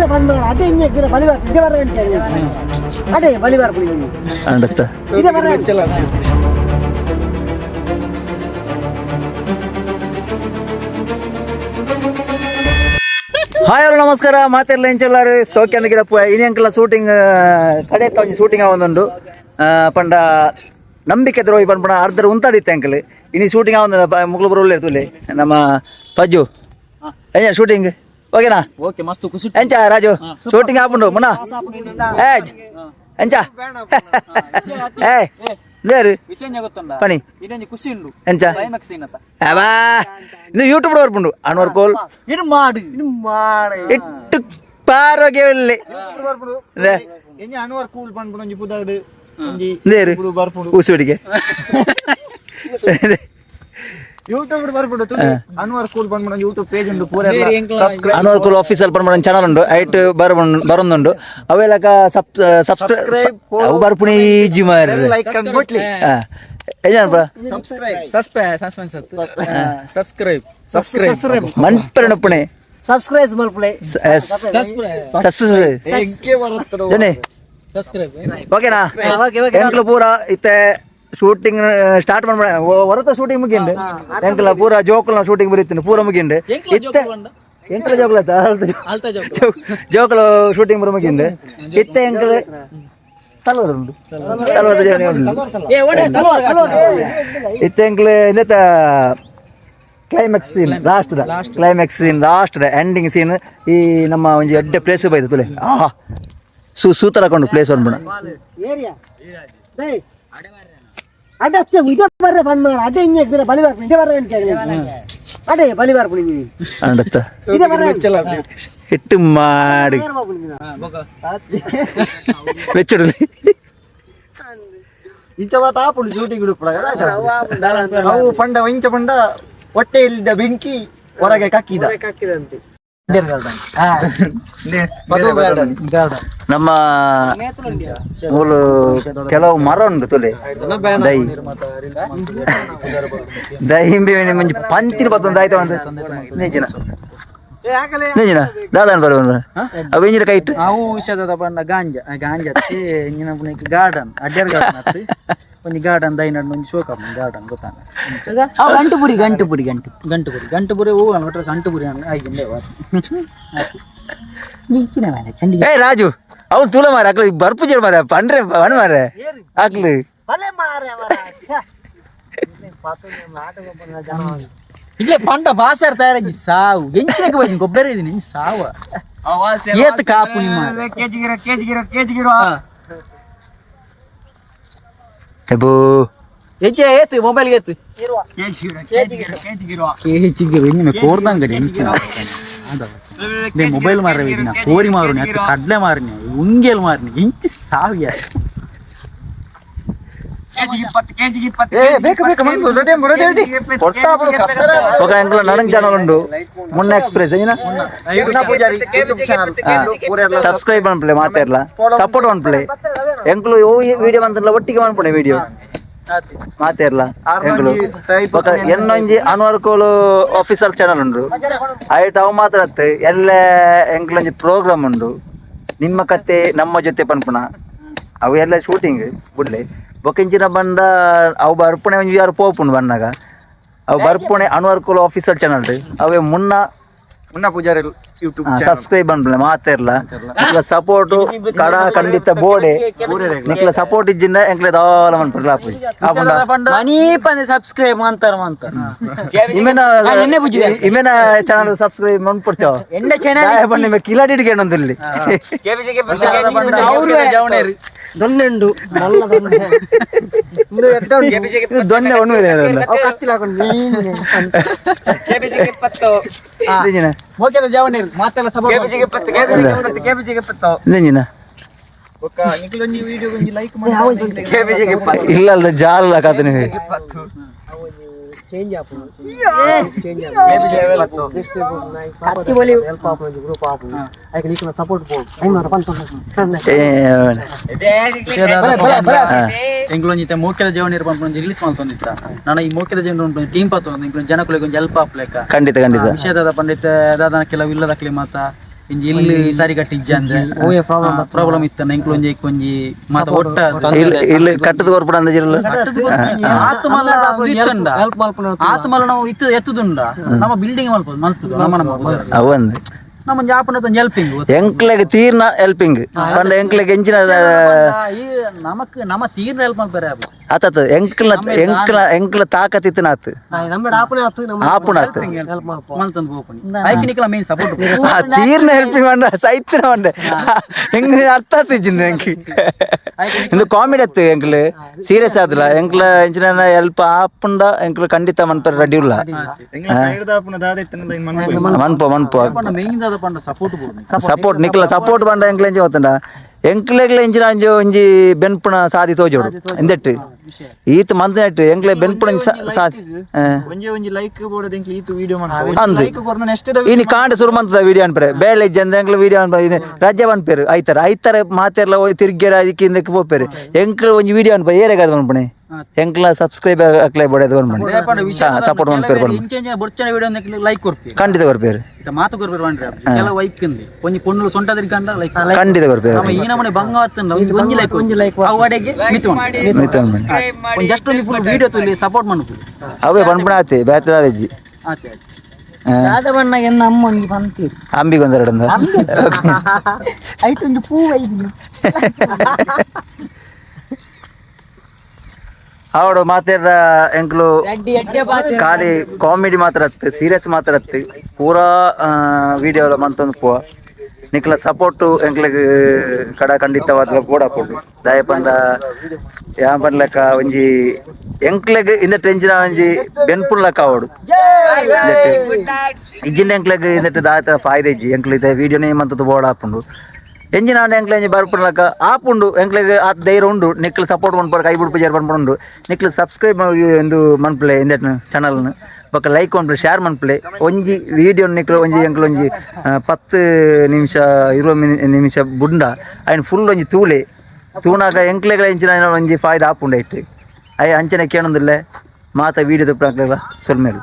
ಬರ್ರೆ ಬಂದ ಅದೇ ಇನ್ನೇ ಗಿಡ ಬಲಿವಾರ ಇದೆ ಬರ್ರೆ ಅಂತ ಅದೇ ಬಲಿವಾರ ಪುಡಿ ಅಂಡತ್ತ ಇದೆ ಬರ್ರೆ ಹಾಯ್ ಹಲೋ ನಮಸ್ಕಾರ ಮಾತೆಲ್ಲ ಎಂಚಲ್ಲಾರು ಸೌಖ್ಯ ಅಂದಿರಪ್ಪ ಇನಿ ಅಂಕಲ ಶೂಟಿಂಗ್ ಕಡೆ ಒಂಜಿ ಶೂಟಿಂಗ್ ಆವೊಂದುಂಡು ಪಂಡ ನಂಬಿಕೆ ದ್ರೋಹಿ ಪಂಡ ಅರ್ಧರ ಉಂತಾದಿತ್ತೆ ಅಂಕಲ್ ಇನಿ ಶೂಟಿಂಗ್ ಆವೊಂದು ಮುಗ್ಲು ಬರೋಲ್ಲ ಇರ್ತುಲೆ ನಮ್ಮ ಪಜ್ಜು ಎಂಜ ಶೂಟಿಂಗ್ ಓಕೆನಾ ಓಕೆ ಮಸ್ತ್ ಖುಷಿ ಎಂಚ ರಾಜು ಶೂಟಿಂಗ್ ಆಪುಂಡು ಮುನ್ನ ಏಜ್ ಎಂಚ ಏ ಲೇರು ವಿಷಯ ಗೊತ್ತುಂಡ ಪಣಿ ಇದೊಂದು ಖುಷಿ ಉಂಡು ಎಂಚ ಕ್ಲೈಮ್ಯಾಕ್ಸ್ ಏನತ್ತ ಅವಾ ಇದು ಯೂಟ್ಯೂಬ್ ಬರ್ಪುಂಡು ಅನ್ವರ್ ಕೋಲ್ ಇದು ಮಾಡು ಇಟ್ಟು ಪಾರೋಗೆ ಒಳ್ಳೆ ಎಂಜಿ ಅನ್ವರ್ ಕೂಲ್ ಪನ್ಪುನ ಒಂಜಿ ಪುದಾಡು ಒಂಜಿ ಲೇರು ಪುಡು ಬರ್ಪುಡು ಊಸುಡಿಗೆ ಯೂಟ್ಯೂಬ್ ಬರ್ಪುಡು ತುಳು ಅನ್ವರ್ ಕೂಲ್ ಪನ್ಪುನ ಯೂಟ್ಯೂಬ್ ಪೇಜ್ ಉಂಡು ಪೂರ ಅನ್ವರ್ ಕೋಲ್ ಆಫೀಸಲ್ ಪನ್ಪಡ ಚಾನಲ್ ಉಂಡು ಐಟ್ ಬರೊಂದುಂಡು ಅವೆಲ್ಲಕ ಸಬ್ಸ್ಕ್ರೈಬ್ ಅವು ಬರ್ಪುಣಿ ಈಜಿ ಮಾರಿ ಲೈಕ್ ಅಂದ್ಬಿಟ್ಲಿ ಏಜಾನಪ್ಪ ಸಬ್ಸ್ಕ್ರೈಬ್ ಮನ್ಪರಣಪ್ಪಣೆ ಸಬ್ಸ್ಕ್ರೈಬ್ ಮಾಡ್ಕೊಳ್ಳಿ ಎಂಕೆ ಬರುತ್ತೋ ಜನೆ ಓಕೆನಾ ಎಂಕ್ಲ ಪೂರ ಇತ್ತೆ ಶೂಟಿಂಗ್ ಸ್ಟಾರ್ಟ್ ಮಾಡ್ಬೇಡ ಹೊರತ ಶೂಟಿಂಗ್ ಮುಗಿಂಡು ಎಂಕ್ಲ ಪೂರ ಜೋಕಲ್ನ ಶೂಟಿಂಗ್ ಬರೀತೀನಿ ಪೂರ ಮುಗಿಂಡು ಇತ್ತೆ ಎಂಕ್ಲ ಜೋಕಲ್ ಶೂಟಿಂಗ್ ಬರೋ ಮುಗಿಂಡು ಇತ್ತೆ ಎಂಕ್ಲ ತಲವಾರು ಉಂಟು ತಲವಾರದ ಜನ ಉಂಟು ಇತ್ತೆ ಎಂಕ್ಲ ಇನ್ನೆತ್ತ climax scene last ending scene ಈ ನಮ್ಮ ಒಂಜಿ ಎಡ್ಡೆ ಪ್ಲೇಸ್ ಬೈದು ತುಲೆ ಆಹಾ ಸೂತಲಕೊಂಡು ಪ್ಲೇಸ್ ಬಂದ್ಬಿಡ ಏರಿಯಾ ಡೇಯ್ ಅಡ ಅತ್ತೆ ಇದೆ ಬರ್ರೆ ಬಂದ ಅದೇ ಇನ್ನೇ ಗಿಡ ಬಲಿವಾರ ಇದೆ ಬರ್ರೆ ಅಂತ ಅದೇ ಬಲಿವಾರ ಪುಡಿ ಅಂಡತ್ತ ಇದೆ ಬರ್ರೆ ಹಿಟ್ಟು ಮಾಡಿ వెచ్చుడులి ಇಂಚವಾತ ಆಪುಡು ಶೂಟಿಂಗ್ ಉಡುಪುಡ ಅವು ಪಂಡ ಇಂಚ ಪಂಡ ಹೊಟ್ಟೆ ಇಲ್ದ ಬೆಂಕಿ ಹೊರಗೆ ಕಕ್ಕಿದಂತೆ ನಮ್ಮ ಮೂಲು ಕೆಲವು ಮರ ಉಂಟು ತುಲೆ ದೈ ಹಿಂಬಿ ಮಂಜಿ ಪಂತಿನ ಬತ್ತೊಂದು ಆಯ್ತು ಅಂತ ನೇಜಿನ ದಾದಾನ ಬರೋಣ ಅವು ಎಂಜಿನ ಕೈಟ್ ಅವು ವಿಷಯದ ಪಂಡ ಗಾಂಜಾ ಇಂಜಿನ ಪುನಕ್ಕೆ ಗಾರ್ಡನ್ ಅಡ್ಡರ್ ಗಾರ್ಡನ್ ಒಂಜಿ ಗಾರ್ಡನ್ ದೈನಡ್ ಒಂಜಿ ಶೋಕಪ್ ಗಾರ್ಡನ್ ಗೊತ್ತಾನ ಗಂಟುಪುರಿ ಹೂ ಅನ್ಬಿಟ್ರೆ ಗಂಟುಪುರಿ ಅನ್ನ ಐಜಿಂಡೆ ನಿಂಚಿನ ಮೇಲೆ ಚಂಡಿ ಏ ರಾಜು ಅವ್ನು ತೂಲ ಮಾರ ಅಕ್ಲು ಬರ್ಪು ಜೇರು ಮಾರ ಪಂಡ್ರೆ ಬಣ್ಣ ಮಾರ ಅಕ್ಲು ಬಲೆ ಮಾರೆ ಇಲ್ಲೇ ಪಂಡ ಬಾಸಾರ್ ತಯಾರಾಗಿ ಸಾವು ಎಂಚಿನಕ್ಕೆ ಹೋಯ್ತು ಗೊಬ್ಬರ ಇದೀನಿ ಸಾವ ಏತ್ ಕಾಪು ನಿಮ್ಮ ಕೇಜಿಗಿರೋ ಎಬೋ ಹೆಜ್ಜೆ ಏತು ಮೊಬೈಲ್ಗೆ ಏತು ಕೇಜಿಗಿರೋ ಇನ್ನು ಕೋರ್ದಂಗಡಿ ಎಂಚಿನ ಮೊಬೈಲ್ ಮಾರ ಕೋರಿ ಮಾರುನಿ ಅಕ್ಕ ಕಡ್ಲೆ ಮಾರಿನಿ ಉಂಗೇಲ್ ಮಾರಿನಿ ಎಂಚಿ ಸಾವಿಯ ఒక ఎంకల నడంగ్ ఛానల్ ఉండు మున్న ఎక్స్ప్రెస్ అయినా సబ్స్క్రైబ్ అన్ప్లే మాతేర్ల సపోర్ట్ అన్ప్లే ఎంకులు ఓ వీడియೋ ಬಂತಲ್ಲ ಒಟ್ಟಿಗೆ ಮಾಡ್ಪಣೆ ವಿಡಿಯೋ ಮಾತೇರ್ಲ ಎಂಕುಲು ఒక ಎನ್ನೊಂಜಿ ಅನ್ವರ್ ಕೋಲ್ ಆಫೀಸಲ್ ಚಾನಲ್ ಉಂಡು ಐಟ್ ಅವು ಮಾತಾಡತ್ತೆ ಎಲ್ಲ ಎಂಕುಲೊಂಜಿ ಪ್ರೋಗ್ರಾಮ್ ಉಂಡು ನಿಮ್ಮ ಕತೆ ನಮ್ಮ ಜೊತೆ ಪನ್ಪುಣ ಅವು ಎಲ್ಲ ಶೂಟಿಂಗ್ ಬಿಡ್ಲೆ ಬೊಕೆಂಚಿನ ಬಂದ ಅವು ಬರ್ಪಣೆ ಒಂಜಿ ಯಾರು ಪೋಪುಂಡು ಬನ್ನಾಗ ಅವು ಬರ್ಪಣೆ ಅನ್ವರ್ ಕೋಲ್ ಆಫೀಸಲ್ ಚಾನಲ್ ಅವೇ ಮುನ್ನ ಪೂಜಾರಿ ಯೂಟ್ಯೂಬ್ ಸಬ್ಸ್ಕ್ರೈಬ್ ಅನ್ಬಿಡ ಮಾತೇರ್ಲ ನಿಕ್ಲ ಸಪೋರ್ಟ್ ಕಡ ಖಂಡಿತ ಬೋಡೆ ನಿಕ್ಲ ಸಪೋರ್ಟ್ ಇಜ್ಜಿಂದ ಎಂಕ್ಲೆ ದಾಲ ಮನ್ಪರ್ಲ ಮನಿ ಪಂದೆ ಸಬ್ಸ್ಕ್ರೈಬ್ ಮಾಡ್ತಾರ ಇಮೇನ ಚಾನಲ್ ಸಬ್ಸ್ಕ್ರೈಬ್ ಮನ್ಪುಡ್ತಾವ ಎಣ್ಣೆ ಚಾನಲ್ ಬಂದ ಕಿಲಾಡಿ ಹಿಡ್ಕೊಂಡು ದೊಣ್ಣೆಂಡು ಮಲ್ಲ ದೊಣ್ಣೆ ಒಣ್ಣು ಮೋಕೆದ ಜವನೇರು ಮಾತೆಲ್ಲ ಸಪೋರ್ಟ್ ಇಲ್ಲ ಅಲ್ಲ ಜಾಲ ಕಾತ ನೀವು ಚೇಂಜ್ ಆಪು ಎಂಗ್ಲೊಂಜಿತ್ತೆ ಮೋಕೆದ ಜವನ ರಿಲೀಸ್ ಮಾಡ್ತೊಂದಿತ್ತ ನಾನು ಈ ಮೋಕೆದ ಜನ ಟೀಮ್ ಪಾತ ಜನಕ್ಕೆ ಹೆಲ್ಪ್ ಆಗ್ಲೇಕ ಖಂಡಿತ ವಿಷಯದ ಪಂಡಿತ ದಾದನ ಕೆಲವು ಇಲ್ಲದಕ್ಲಿ ಮಾತ ಇಂಜಿ ಇಲ್ಲಿ ಸರಿ ಕಟ್ಟಿಜ್ಜ ಅಂದ್ರೆ ಪ್ರಾಬ್ಲಮ್ ಇತ್ತನ ಇಂಕ್ಲು ಒಂಜಿ ಕೊಂಜಿ ಮಾತ ಒಟ್ಟ ಇಲ್ಲಿ ಕಟ್ಟದ ಕೊರ್ಪಡ ಅಂದ ಜಿಲ್ಲ ಆತ್ಮಲ್ಲ ನಾವು ಇತ್ತು ಎತ್ತುದುಂಡ ನಮ್ಮ ಬಿಲ್ಡಿಂಗ್ ಮಲ್ಪದು ನಮ್ಮ ಅವಂದು ನಮ್ಮ ಜಾಪನದ ಒಂದು ಹೆಲ್ಪಿಂಗ್ ಎಂಕ್ಲೆಗೆ ತೀರ್ನ ಹೆಲ್ಪಿಂಗ್ ಪಂಡ ಎಂಕ್ಲೆಗೆ ಎಂಚಿನ ನಮಕ್ ನಮ್ಮ ತೀರ್ನ ಹೆಲ್ಪ್ ಮಾಡ್ತಾರೆ ಆತ ಎಂಕ್ಲ ತಾಕತ್ತಿತ್ತು ನಾತ್ ಆಪುನಾತ್ ಮೇನ್ ಸಪೋರ್ಟ್ ತೀರ್ನ ಹೆಲ್ಪಿಂಗ್ ಮಂಡ ಸೈತ್ರ ಮಂಡೆ ಹೆಂಗ್ ಅರ್ಥ ಆತಿಜ್ಜಿಂದ ಎಂಕಿ ಇಂದು ಕಾಮಿಡಿ ಅತ್ತು ಎಂಕ್ಲು ಸೀರಿಯಸ್ ಆದಿಲ್ಲ ಎಂಕ್ಲ ಎಂಚಿನ ಹೆಲ್ಪ್ ಆಪುಂಡ ಎಂಕ್ಲು ಖಂಡಿತ ಮನ್ಪರ ರೆಡಿ ಇಲ್ಲ ಮನ್ಪೋ ಸಪೋರ್ಟ್ ನಿಕ್ಲ ಸಪೋರ್ಟ್ ಬಂಡ ಎಂಕ್ಲ ಎಂಜಿ ಹೋತಂಡ ಎಂಕ್ಲೆಗ್ಲ ಎಂಚಿನ ಅಂಜಿ ಒಂಜಿ ಬೆನ್ಪುಣ ಸಾದಿ ತೋಜೋಡು ಎಂದೆಟ್ಟು ಈತ್ ಮಂತ್ ಎಂಕ್ಲೆ ಬೆನ್ಪುಣ ಸಾದಿ ಒಂಜಿ ಲೈಕ್ ಬೋರ್ಡ್ ಎಂಕ್ಲೆ ಈತ್ ವಿಡಿಯೋ ಅಂದ್ ಇನಿ ಕಾಂಡೆ ಸುರು ಮಂತದ ವಿಡಿಯೋ ಅನ್ಪರೆ ಬೇಳೆ ಜಂದ ಎಂಕ್ಲ ವಿಡಿಯೋ ಅನ್ಪ ರಜೆ ಬನ್ಪೇರು ಐತರ ಮಾತೆರ್ಲ ತಿರ್ಗ್ಯಾರ ಅದಕ್ಕಿಂದ ಪೋಪೇರು ಎಂಕ್ಲ ಒಂಜಿ ವಿಡಿಯೋ ಅನ್ಪ ಏರೆಗಾದ ಬನ್ಪಣೆ ಎಂಕ್ಲ ಸಬ್ಸ್ಕ್ರೈಬ್ ಅಕ್ಲೈ ಬೋಡದು ಬನ್ಪಣೆ ಸಪೋರ್ಟ್ ಮನ್ಪೇರು ಬೊಚ್ಚನ ವಿಡಿಯೋ ಲೈಕ್ ಕೊರ್ಪೇರು ಖಂಡಿತ ಕೊರ್ಪೇರು ಮಾತು ಕೊರ್ಪೇರು ಬನ್ರಿ ಎಲ್ಲ ವೈಕ್ಂದಿ ಒಂಜಿ ಪೊಣ್ಣು ಸೊಂಟ ತಿರ್ಗಂಡ ಲೈಕ್ ಖಂಡಿತ ಕೊರ್ಪೇರು ಈ ನಮನೆ ಬಂಗ ಆತಂಡ ಒಂಜಿ ಲೈಕ್ ಅವಡೆಗೆ ಮಿತ್ವ ಜಸ್ಟ್ ಒಂಜಿ ಫುಲ್ ವಿಡಿಯೋ ತುಲಿ ಸಪೋರ್ಟ್ ಮನ್ಪು ಅವೇ ಬನ್ಪಣೆ ಆತಿ ಬೇತದಾರಜ್ಜಿ ಆತೆ ಬಣ್ಣ ಎನ್ನ ಅಮ್ಮ ಒಂಜಿ ಪಂತೀರು ಅಂಬಿಗೊಂದೆರಡಂದ ಐತೊಂದು ಪೂ ಐದು ಅವಡು ಮಾತೆರ ಎಂಕ್ಲು ಖಾಲಿ ಕಾಮಿಡಿ ಮಾತ್ರ ಅತ್ತು ಸೀರಿಯಸ್ ಮಾತ್ರ ಅತ್ತು ಪೂರಾ ವಿಡಿಯೋ ಮಂತೊಂದು ಪೋ ನಿಕ್ಲ ಸಪೋರ್ಟು ಎಂಕ್ಲೆಗ್ ಕಡ ಖಂಡಿತವಾದ ಕೂಡ ಕೊಡು ದಯ ಪಂಡ ಯಾ ಪನ್ಲಕ ಒಂಜಿ ಎಂಕ್ಲೆಗ್ ಇಂದ ಟೆನ್ಷನ್ ಒಂಜಿ ಬೆನ್ಪುರ್ಲಕ ಅವಡು ಇಜ್ಜಿಂದ ಎಂಕ್ಲೆಗ್ ಇಂದಟ್ಟು ದಾತ ಫಾಯ್ದೆ ಇಜ್ಜಿ ಎಂಕ್ಲ ಇದ ವಿಡಿಯೋನೇ ಮಂತದ್ದು ಬೋರ್ಡ್ ಹಾಕೊಂಡು ಎಂಜಿನ ಎಂಕ್ಲೆ ಎಂಜಿ ಬರ್ಪುರ್ಲಕ ಆಪುಂಡು ಎಂಕ್ಲೆಗ್ ಆತ ಧೈರ್ಯ ಉಂಡು ನಿಕ್ಲು ಸಪೋರ್ಟ್ ಮನ್ಪರು ಕೈ ಬಿಡ್ಪು ಜೇರ್ ಬಂದ್ಪುಂಡು ನಿಕ್ಲು ಸಬ್ಸ್ಕ್ರೈಬ್ ಎಂದು ಮನ್ಪುಲೆ ಇಂದೆಟ್ ಚಾನಲ್ನ ಬೊಕ್ಕ ಲೈಕ್ ಮನ್ಪುಲೆ ಶೇರ್ ಮನ್ಪುಲೆ ಒಂಜಿ ವಿಡಿಯೋ ನಿಕ್ಲು ಒಂಜಿ ಎಂಕ್ಲು ಒಂಜಿ 10 ನಿಮಿಷ 20 ನಿಮಿಷ ಬುಂಡ ಅಯ್ನ ಫುಲ್ ಒಂಜಿ ತೂನಾಗ ಎಂಕ್ಲೆಗಳ ಎಂಚಿನ ಒಂಜಿ ಫಾಯ್ದ ಆಪುಂಡ ಇಟ್ಟು ಅಂಚನೆ ಕೇಳೊಂದಿಲ್ಲ ಮಾತ ವಿಡಿಯೋ ತುಪ್ಪ ಸೊಲ್ಮೇಲು